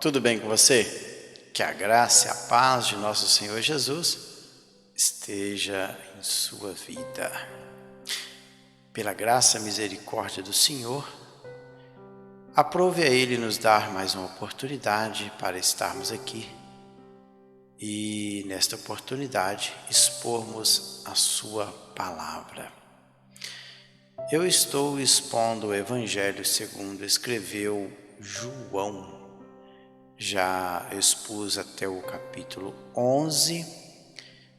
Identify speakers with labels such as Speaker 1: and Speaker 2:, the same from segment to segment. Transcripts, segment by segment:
Speaker 1: tudo bem com você? Que a graça e a paz de nosso Senhor Jesus esteja em sua vida. Pela graça e misericórdia do Senhor, aprove a Ele nos dar mais uma oportunidade para estarmos aqui e, nesta oportunidade, expormos a sua palavra. Eu estou expondo o Evangelho segundo escreveu João. Já expus até o capítulo 11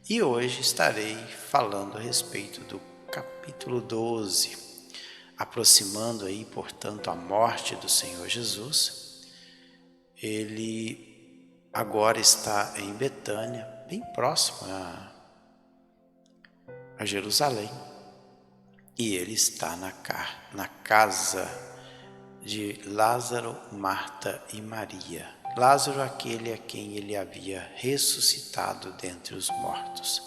Speaker 1: e hoje estarei falando a respeito do capítulo 12, aproximando aí, portanto, a morte do Senhor Jesus. Ele agora está em Betânia, bem próximo a Jerusalém, e ele está na casa de Lázaro, Marta e Maria. Lázaro, aquele a quem ele havia ressuscitado dentre os mortos.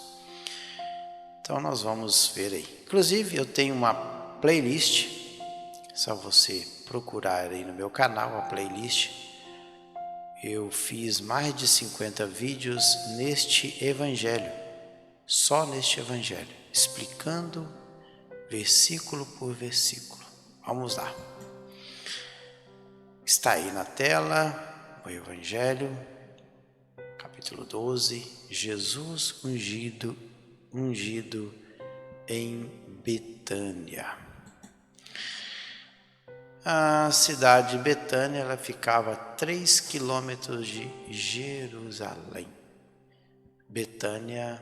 Speaker 1: Então nós vamos ver aí. Inclusive eu tenho uma playlist, só você procurar aí no meu canal a playlist. Eu fiz mais de 50 vídeos neste evangelho, só neste evangelho, explicando versículo por versículo. Vamos lá. Está aí na tela o Evangelho, capítulo 12, Jesus ungido em Betânia. A cidade de Betânia, ela ficava a 3 quilômetros de Jerusalém. Betânia,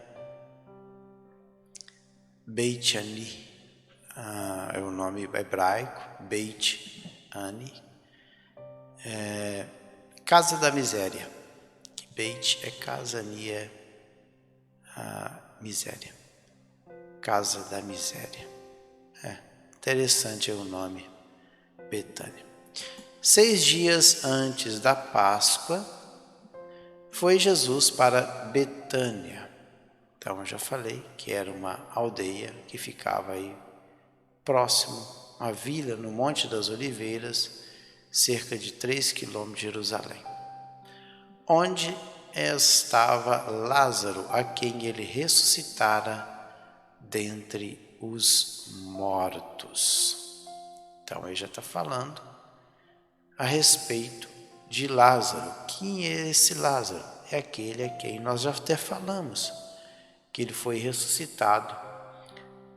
Speaker 1: Beit Ani, é o nome hebraico, Beit Ani, casa da miséria, que Beit é casa, Ani é a miséria, casa da miséria. Interessante é o nome, Betânia. 6 dias antes da Páscoa, foi Jesus para Betânia. Então eu já falei que era uma aldeia que ficava aí próximo à vila no Monte das Oliveiras, cerca de 3 quilômetros de Jerusalém, onde estava Lázaro, a quem ele ressuscitara dentre os mortos. Então ele já está falando a respeito de Lázaro. Quem é esse Lázaro? É aquele a quem nós já até falamos, que ele foi ressuscitado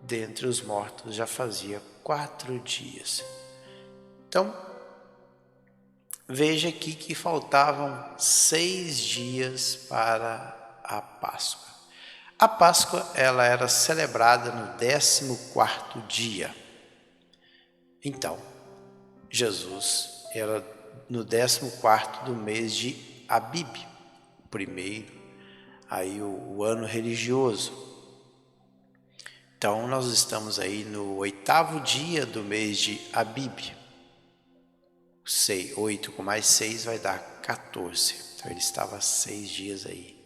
Speaker 1: dentre os mortos já fazia 4 dias. Então, veja aqui que faltavam 6 dias para a Páscoa. A Páscoa, ela era celebrada no 14º dia. Então, Jesus era no 14º do mês de Abib, o primeiro, aí o ano religioso. Então, nós estamos aí no 8º dia do mês de Abib. 8 com mais 6 vai dar 14. Então ele estava 6 dias aí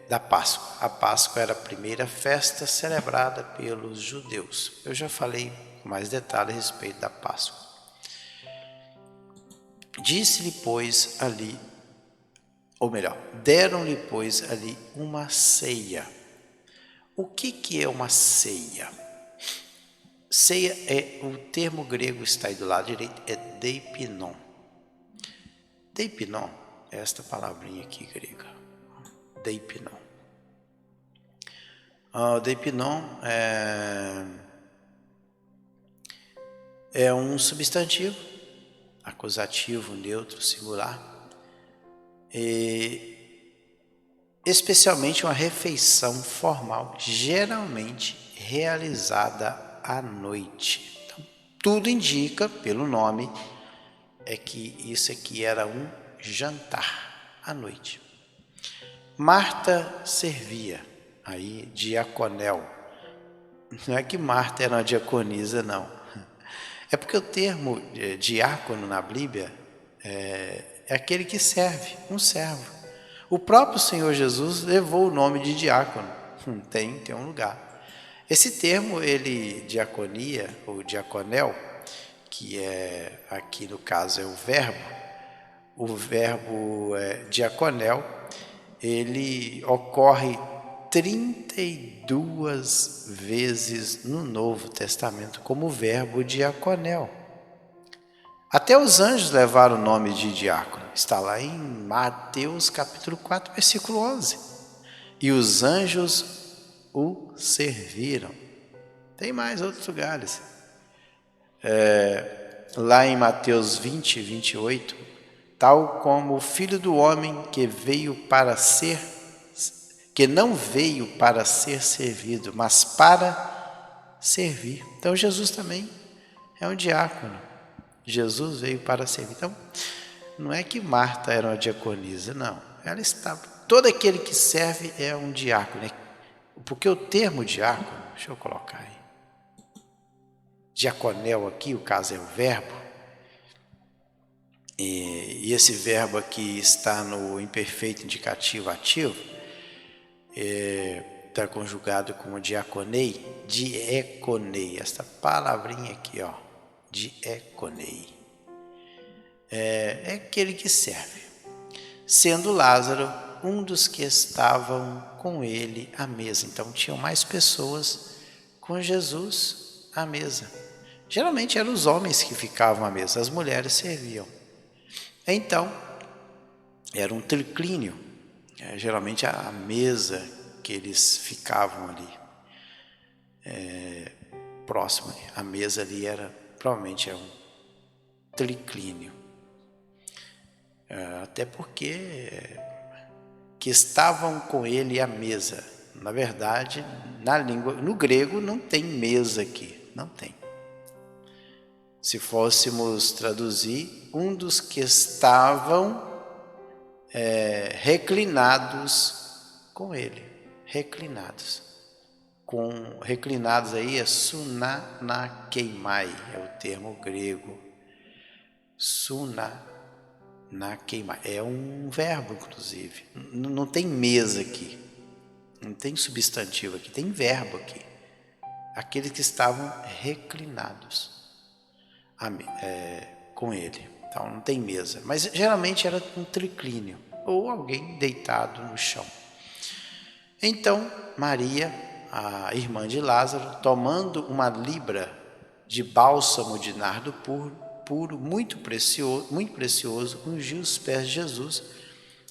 Speaker 1: da Páscoa. A Páscoa era a primeira festa celebrada pelos judeus. Eu já falei com mais detalhe a respeito da Páscoa. Disse-lhe, pois, ali, ou melhor, deram-lhe, pois, ali uma ceia. O que é uma ceia? Ceia o termo grego está aí do lado direito, é deipinon. Deipinon é esta palavrinha aqui grega, deipinon. Deipinon é um substantivo, acusativo, neutro, singular, especialmente uma refeição formal, geralmente realizada à noite. Então, tudo indica, pelo nome, que isso aqui era um jantar à noite. Marta servia, aí diaconel. Não é que Marta era uma diaconisa, não. É porque o termo diácono na Bíblia é aquele que serve, um servo. O próprio Senhor Jesus levou o nome de diácono, tem um lugar. Esse termo, diaconia ou diaconel, que aqui no caso é o verbo, o verbo diaconel, ele ocorre 32 vezes no Novo Testamento como verbo diaconel. Até os anjos levaram o nome de diácono. Está lá em Mateus capítulo 4, versículo 11. E os anjos o serviram. Tem mais outros lugares. Lá em Mateus 20, 28, tal como o Filho do Homem que não veio para ser servido, mas para servir. Então Jesus também é um diácono. Jesus veio para servir. Então, não é que Marta era uma diaconisa, não. Ela estava. Todo aquele que serve é um diácono. Porque o termo diácono, deixa eu colocar aí. Diaconel aqui, o caso é o verbo. E esse verbo aqui está no imperfeito indicativo ativo. Está conjugado como diaconei, dieconei. Essa palavrinha aqui, ó. Dieconei. É aquele que serve. Sendo Lázaro um dos que estavam com ele à mesa. Então tinham mais pessoas com Jesus à mesa. Geralmente eram os homens que ficavam à mesa, as mulheres serviam. Então, era um triclínio. Geralmente a mesa que eles ficavam ali, próximo, a mesa ali provavelmente é um triclínio. Até porque que estavam com ele à mesa. Na verdade, no grego não tem mesa aqui, não tem. Se fôssemos traduzir, um dos que estavam reclinados com ele. Reclinados. Reclinados aí é sunanakeimai, é o termo grego. Sunanakeimai. É um verbo, inclusive. Não tem mesa aqui. Não tem substantivo aqui, tem verbo aqui. Aqueles que estavam reclinados com ele. Então não tem mesa, mas geralmente era um triclínio ou alguém deitado no chão. Então Maria, a irmã de Lázaro, tomando uma libra de bálsamo de nardo puro, muito precioso, ungiu os pés de Jesus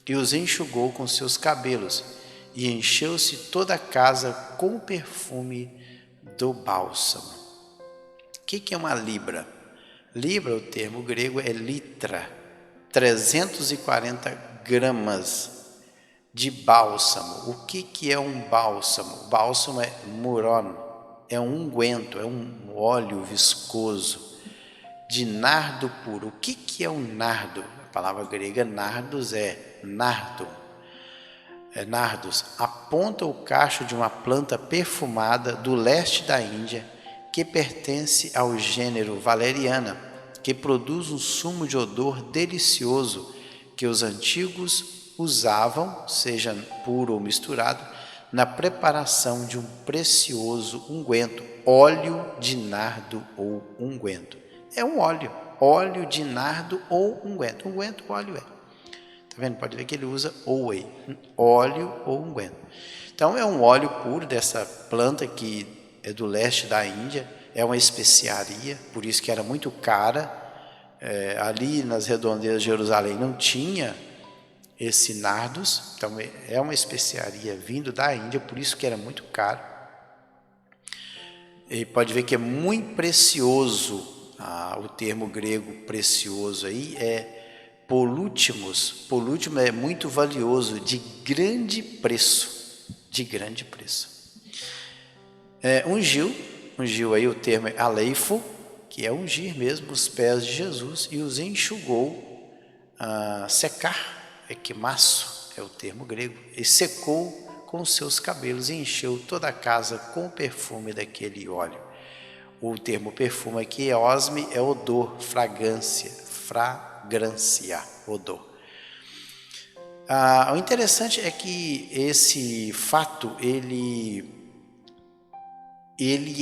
Speaker 1: e os enxugou com seus cabelos, e encheu-se toda a casa com o perfume do bálsamo. O que é uma libra? Libra, o termo grego é litra, 340 gramas de bálsamo. O que é um bálsamo? O bálsamo é muron, é um unguento, é um óleo viscoso de nardo puro. O que é um nardo? A palavra grega nardos é nardo. Nardos aponta o cacho de uma planta perfumada do leste da Índia, que pertence ao gênero valeriana, que produz um sumo de odor delicioso que os antigos usavam, seja puro ou misturado, na preparação de um precioso unguento, óleo de nardo ou unguento. É um óleo de nardo ou unguento. Unguento, óleo é. Tá vendo? Pode ver que ele usa ou aí, óleo ou unguento. Então é um óleo puro dessa planta que é do leste da Índia, é uma especiaria, por isso que era muito cara. Ali nas redondezas de Jerusalém não tinha esse nardos, então é uma especiaria vindo da Índia, por isso que era muito caro. E pode ver que é muito precioso, o termo grego precioso aí é polútimos. Polútimo é muito valioso, de grande preço, ungiu aí, o termo é aleifo, que é ungir mesmo os pés de Jesus, e os enxugou, secar, equimaço é o termo grego, e secou com os seus cabelos e encheu toda a casa com o perfume daquele óleo. O termo perfume aqui é osme, é odor, fragrância, odor. O interessante é que esse fato ele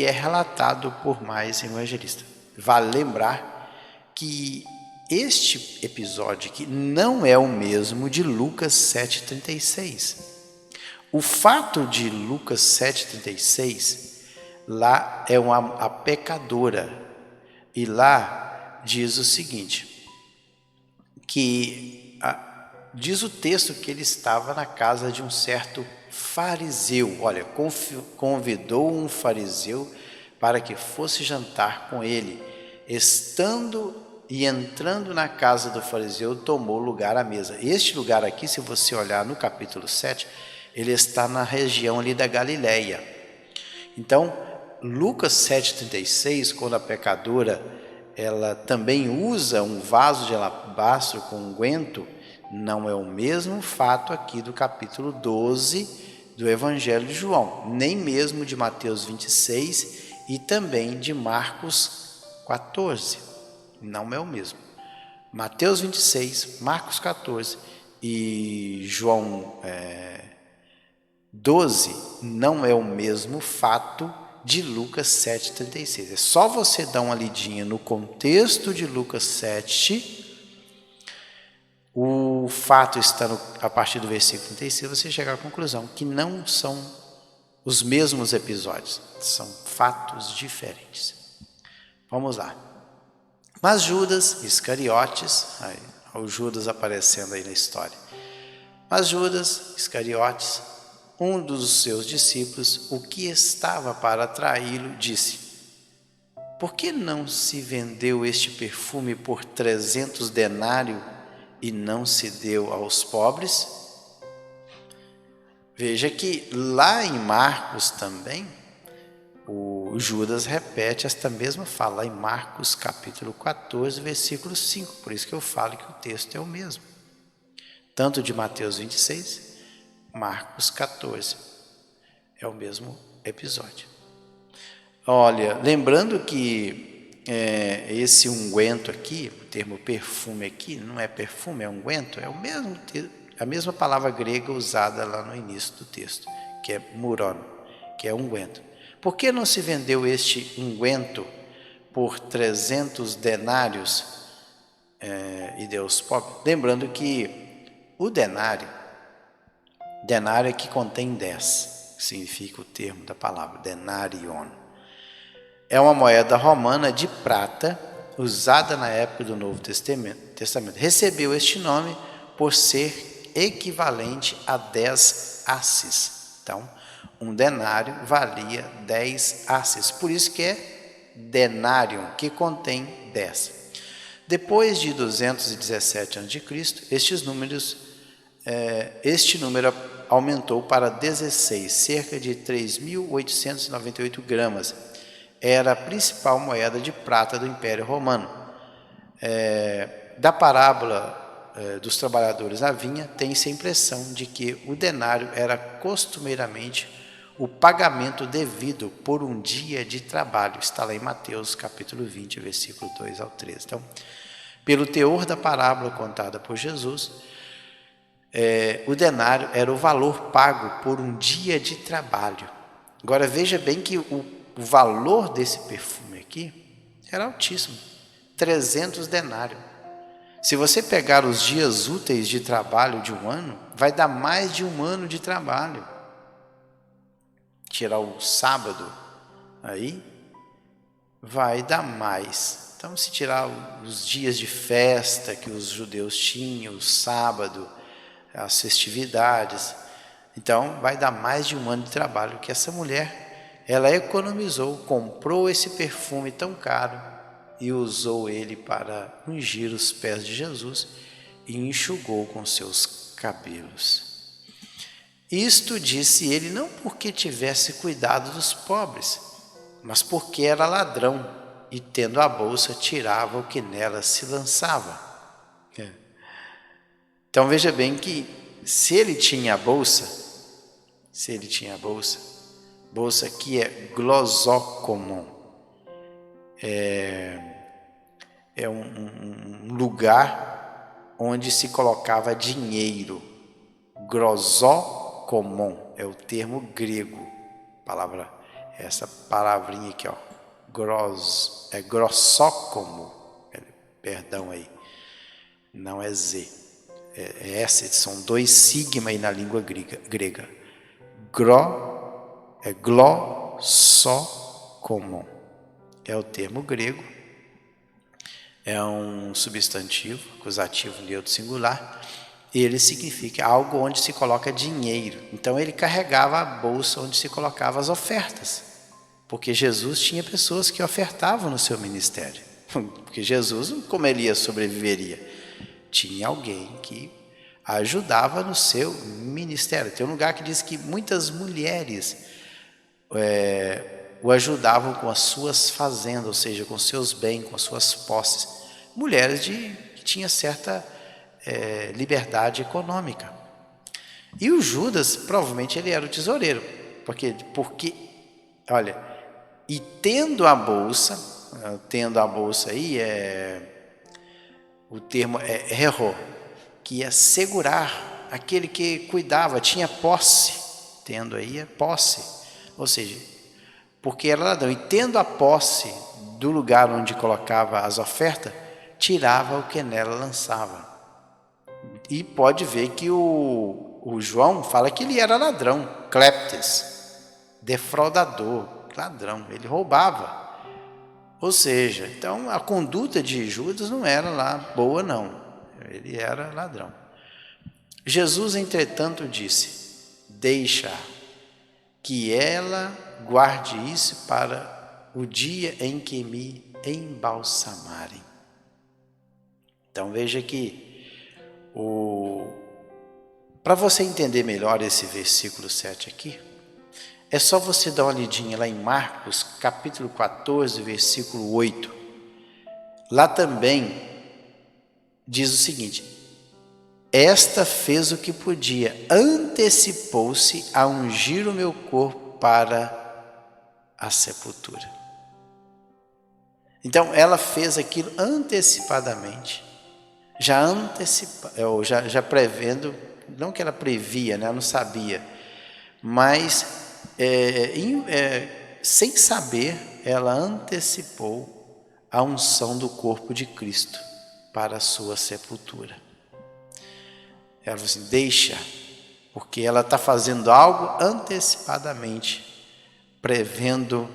Speaker 1: é relatado por mais evangelistas. Vale lembrar que este episódio aqui não é o mesmo de Lucas 7,36. O fato de Lucas 7,36, lá é a pecadora. E lá diz o seguinte, diz o texto que ele estava na casa de um certo fariseu. Olha, convidou um fariseu para que fosse jantar com ele. Estando e entrando na casa do fariseu, tomou lugar à mesa. Este lugar aqui, se você olhar no capítulo 7, ele está na região ali da Galileia. Então, Lucas 7,36, quando a pecadora ela também usa um vaso de alabastro com unguento, não é o mesmo fato aqui do capítulo 12 do Evangelho de João, nem mesmo de Mateus 26 e também de Marcos 14. Não é o mesmo. Mateus 26, Marcos 14 e João 12 não é o mesmo fato de Lucas 7,36. É só você dar uma lidinha no contexto de Lucas 7, o fato está a partir do versículo 36, você chega à conclusão que não são os mesmos episódios, são fatos diferentes. Vamos lá. Mas Judas Iscariotes, o Judas aparecendo aí na história. Mas Judas Iscariotes, um dos seus discípulos, o que estava para traí-lo, disse: por que não se vendeu este perfume por 300 denários e não se deu aos pobres? Veja que lá em Marcos também, o Judas repete esta mesma fala em Marcos capítulo 14, versículo 5. Por isso que eu falo que o texto é o mesmo. Tanto de Mateus 26, Marcos 14. É o mesmo episódio. Olha, lembrando que esse unguento aqui, o termo perfume aqui, não é perfume, é unguento, é a mesma palavra grega usada lá no início do texto, que é muron, que é unguento. Por que não se vendeu este unguento por 300 denários e deu aos pobres? Lembrando que o denário é que contém 10, que significa o termo da palavra, denarion. É uma moeda romana de prata, usada na época do Novo Testamento. Recebeu este nome por ser equivalente a 10 asses. Então, um denário valia 10 asses. Por isso que é denarium, que contém 10. Depois de 217 a.C., este número aumentou para 16, cerca de 3.898 gramas. Era a principal moeda de prata do Império Romano. Da parábola dos trabalhadores na vinha, tem-se a impressão de que o denário era costumeiramente o pagamento devido por um dia de trabalho. Está lá em Mateus capítulo 20, versículo 2 ao 13. Então, pelo teor da parábola contada por Jesus, o denário era o valor pago por um dia de trabalho. Agora veja bem que o valor desse perfume aqui era altíssimo, 300 denários. Se você pegar os dias úteis de trabalho de um ano, vai dar mais de um ano de trabalho. Tirar o sábado, aí vai dar mais. Então, se tirar os dias de festa que os judeus tinham, o sábado, as festividades, então vai dar mais de um ano de trabalho que essa mulher, ela economizou, comprou esse perfume tão caro e usou ele para ungir os pés de Jesus e enxugou com seus cabelos. Isto disse ele não porque tivesse cuidado dos pobres, mas porque era ladrão e, tendo a bolsa, tirava o que nela se lançava. Então veja bem que se ele tinha a bolsa que é glosócomon, é um lugar onde se colocava dinheiro. Glosócomon é o termo grego, essa palavrinha aqui, grossócomo, perdão aí, não é Z. É S, são 2 sigma aí na língua grega. Glossocomon. É o termo grego. É um substantivo, acusativo neutro singular. Ele significa algo onde se coloca dinheiro. Então ele carregava a bolsa onde se colocava as ofertas. Porque Jesus tinha pessoas que ofertavam no seu ministério. Porque Jesus, como ele sobreviveria? Tinha alguém que ajudava no seu ministério. Tem um lugar que diz que muitas mulheres o ajudavam com as suas fazendas, ou seja, com seus bens, com as suas posses. Mulheres que tinham certa liberdade econômica. E o Judas, provavelmente, ele era o tesoureiro. Porque olha, e tendo a bolsa aí, o termo é herro, que é segurar, aquele que cuidava, tinha posse, tendo aí a posse, ou seja, porque era ladrão, e tendo a posse do lugar onde colocava as ofertas, tirava o que nela lançava. E pode ver que o João fala que ele era ladrão, cleptes, defraudador, ladrão, ele roubava. Ou seja, então a conduta de Judas não era lá boa não, ele era ladrão. Jesus, entretanto, disse: deixa que ela guarde isso para o dia em que me embalsamarem. Então veja que para você entender melhor esse versículo 7 aqui, é só você dar uma lidinha lá em Marcos, capítulo 14, versículo 8. Lá também diz o seguinte: esta fez o que podia, antecipou-se a ungir o meu corpo para a sepultura. Então ela fez aquilo antecipadamente, já prevendo, não que ela previa, né, ela não sabia, mas sem saber, ela antecipou a unção do corpo de Cristo para a sua sepultura. Ela falou assim: deixa, porque ela está fazendo algo antecipadamente, prevendo,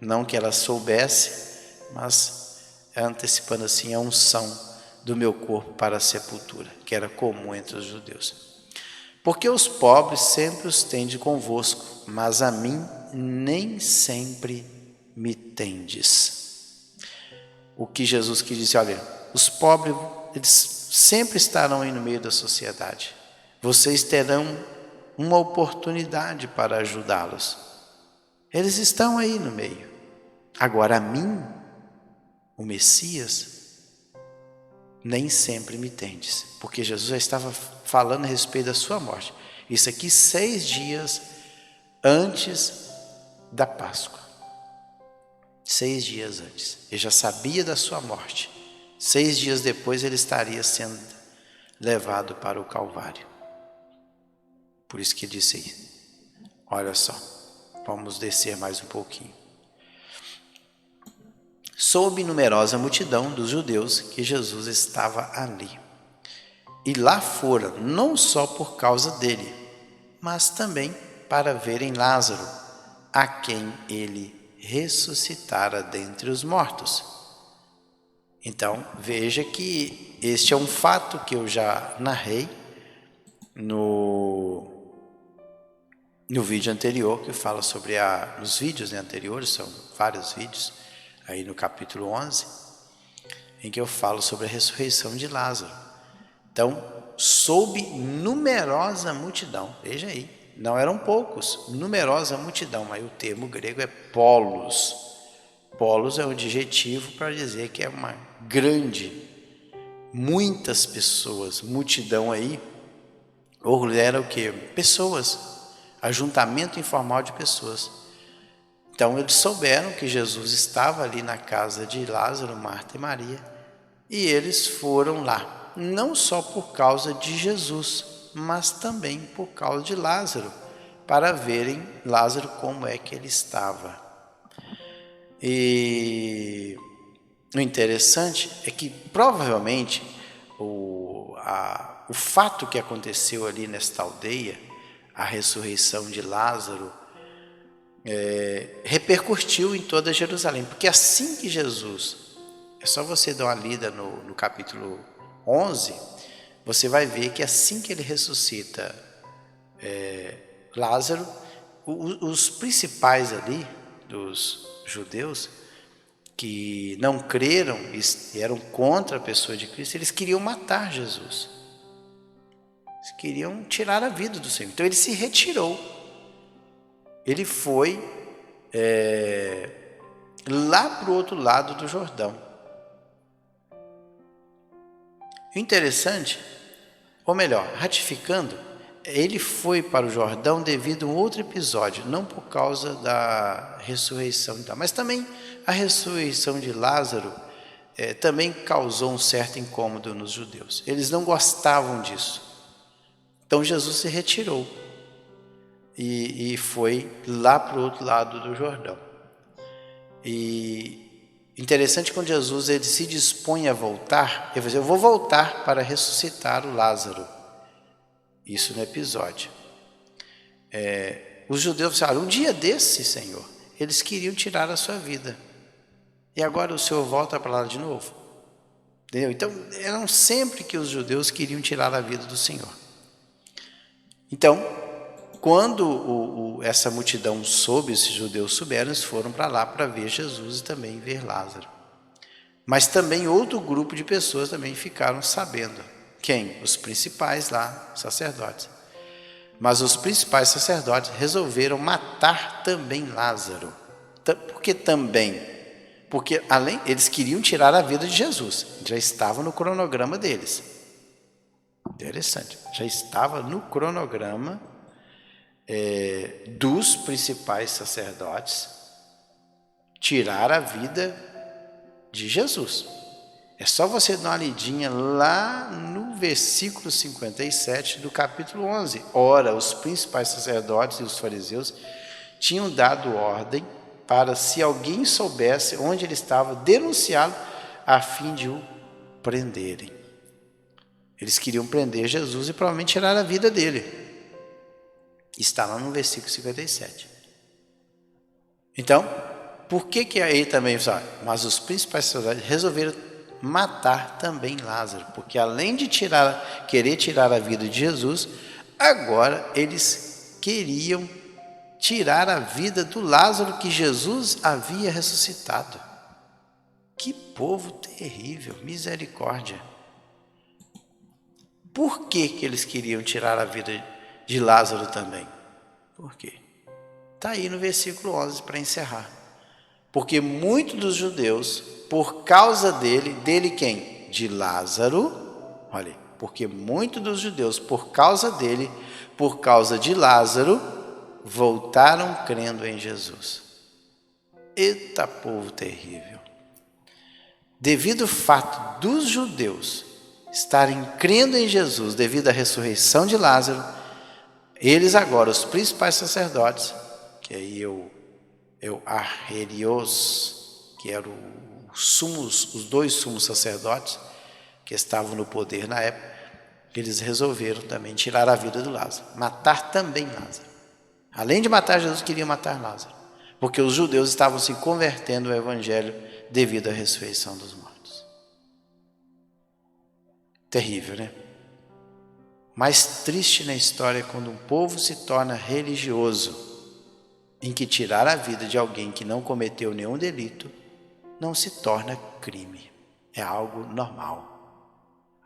Speaker 1: não que ela soubesse, mas antecipando assim a unção do meu corpo para a sepultura, que era comum entre os judeus. Porque os pobres sempre os tende convosco, mas a mim nem sempre me tendes. O que Jesus quis dizer: olha, os pobres, eles sempre estarão aí no meio da sociedade. Vocês terão uma oportunidade para ajudá-los. Eles estão aí no meio. Agora a mim, o Messias, nem sempre me tendes, porque Jesus já estava falando a respeito da sua morte. Isso aqui 6 dias antes da Páscoa. 6 dias antes. Ele já sabia da sua morte. 6 dias depois ele estaria sendo levado para o Calvário. Por isso que ele disse aí. Olha só, vamos descer mais um pouquinho. Soube numerosa multidão dos judeus que Jesus estava ali. E lá fora, não só por causa dele, mas também para verem Lázaro, a quem ele ressuscitara dentre os mortos. Então, veja que este é um fato que eu já narrei no vídeo anterior, que fala sobre nos vídeos anteriores, são vários vídeos, aí no capítulo 11, em que eu falo sobre a ressurreição de Lázaro. Então, soube numerosa multidão, veja aí, não eram poucos, numerosa multidão, mas o termo grego é polos. Polos é um adjetivo para dizer que é uma grande, muitas pessoas, multidão aí, ou era o que? Pessoas, ajuntamento informal de pessoas. Então eles souberam que Jesus estava ali na casa de Lázaro, Marta e Maria, e eles foram lá, não só por causa de Jesus, mas também por causa de Lázaro, para verem Lázaro como é que ele estava. E o interessante é que provavelmente o fato que aconteceu ali nesta aldeia, a ressurreição de Lázaro, repercutiu em toda Jerusalém, porque assim que Jesus, é só você dar uma lida no capítulo 11, você vai ver que assim que ele ressuscita Lázaro, os principais ali dos judeus que não creram e eram contra a pessoa de Cristo, eles queriam matar Jesus, eles queriam tirar a vida do Senhor. Então ele se retirou, ele foi lá para o outro lado do Jordão. O interessante, ou melhor, ratificando, ele foi para o Jordão devido a um outro episódio, não por causa da ressurreição, mas também a ressurreição de Lázaro também causou um certo incômodo nos judeus. Eles não gostavam disso. Então Jesus se retirou e foi lá para o outro lado do Jordão. E interessante, quando Jesus ele se dispõe a voltar, ele vai dizer: eu vou voltar para ressuscitar o Lázaro. Isso no episódio. Os judeus falaram: um dia desse, Senhor, eles queriam tirar a sua vida. E agora o Senhor volta para lá de novo? Entendeu? Então, eram sempre que os judeus queriam tirar a vida do Senhor. Então, quando essa multidão soube, esses judeus souberam, eles foram para lá para ver Jesus e também ver Lázaro. Mas também outro grupo de pessoas também ficaram sabendo. Quem? Os principais lá, sacerdotes. Mas os principais sacerdotes resolveram matar também Lázaro. Por que também? Porque eles queriam tirar a vida de Jesus. Já estava no cronograma deles. Interessante. Já estava no cronograma dos principais sacerdotes tirar a vida de Jesus. É só você dar uma lidinha lá no versículo 57 do capítulo 11. Ora, os principais sacerdotes e os fariseus tinham dado ordem para, se alguém soubesse onde ele estava, denunciá-lo a fim de o prenderem. Eles queriam prender Jesus e provavelmente tirar a vida dele. Está lá no versículo 57. Então, por que aí também, mas os principais sacerdotes resolveram matar também Lázaro? Porque além de querer tirar a vida de Jesus, agora eles queriam tirar a vida do Lázaro que Jesus havia ressuscitado. Que povo terrível, misericórdia. Por que eles queriam tirar a vida de Lázaro também? Por quê? Está aí no versículo 11 para encerrar. Porque muitos dos judeus, por causa dele quem? De Lázaro. Olha, porque muitos dos judeus, por causa dele, por causa de Lázaro, voltaram crendo em Jesus. Eita, povo terrível. Devido ao fato dos judeus estarem crendo em Jesus devido à ressurreição de Lázaro, eles agora, os principais sacerdotes, que aí o arrelios, que eram os dois sumos sacerdotes que estavam no poder na época, eles resolveram também tirar a vida do Lázaro, matar também Lázaro. Além de matar Jesus, queriam matar Lázaro, porque os judeus estavam se convertendo ao evangelho devido à ressurreição dos mortos. Terrível, né? Mais triste na história é quando um povo se torna religioso, em que tirar a vida de alguém que não cometeu nenhum delito não se torna crime, é algo normal.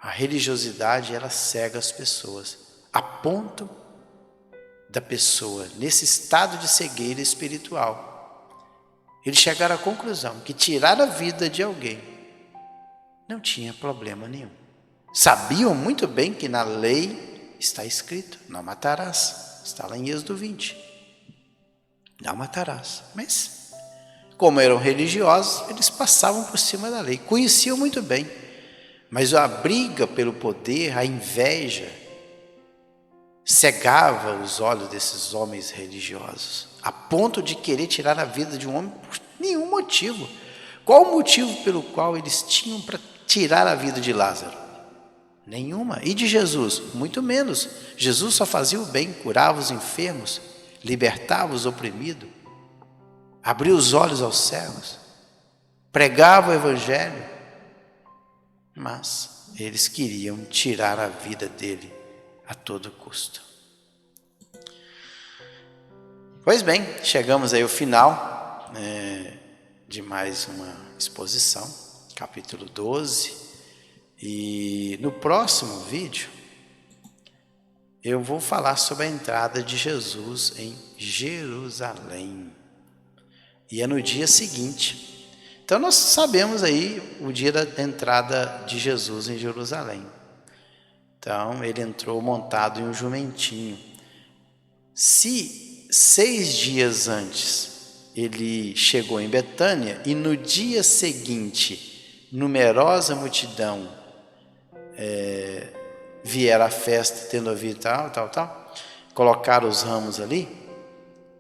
Speaker 1: A religiosidade, ela cega as pessoas, a ponto da pessoa, nesse estado de cegueira espiritual, eles chegaram à conclusão que tirar a vida de alguém não tinha problema nenhum. Sabiam muito bem que na lei está escrito: não matarás, está lá em Êxodo 20. Não matarás. Mas, como eram religiosos, eles passavam por cima da lei, conheciam muito bem. Mas a briga pelo poder, a inveja, cegava os olhos desses homens religiosos, a ponto de querer tirar a vida de um homem por nenhum motivo. Qual o motivo pelo qual eles tinham para tirar a vida de Lázaro? Nenhuma. E de Jesus? Muito menos. Jesus só fazia o bem, curava os enfermos, libertava os oprimidos, abria os olhos aos cegos, pregava o evangelho. Mas eles queriam tirar a vida dele a todo custo. Pois bem, chegamos aí ao final de mais uma exposição, capítulo 12. E no próximo vídeo, eu vou falar sobre a entrada de Jesus em Jerusalém. E é no dia seguinte. Então nós sabemos aí o dia da entrada de Jesus em Jerusalém. Então ele entrou montado em um jumentinho. Se 6 dias antes ele chegou em Betânia e no dia seguinte numerosa multidão vier à festa, tendo ouvido tal, colocaram os ramos ali.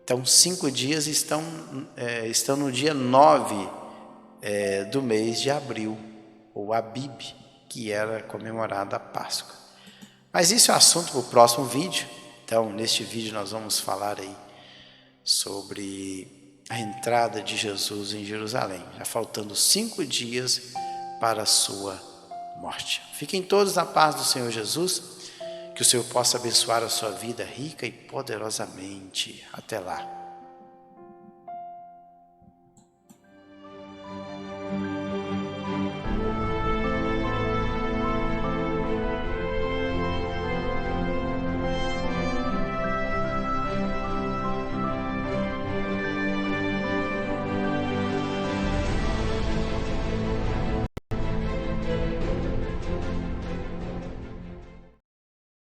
Speaker 1: Então 5 dias estão no dia 9 do mês de abril, ou Abib, que era comemorada a Páscoa. Mas isso é assunto para o próximo vídeo. Então neste vídeo nós vamos falar aí sobre a entrada de Jesus em Jerusalém, já faltando 5 dias para a sua morte. Fiquem todos na paz do Senhor Jesus, que o Senhor possa abençoar a sua vida rica e poderosamente. Até lá.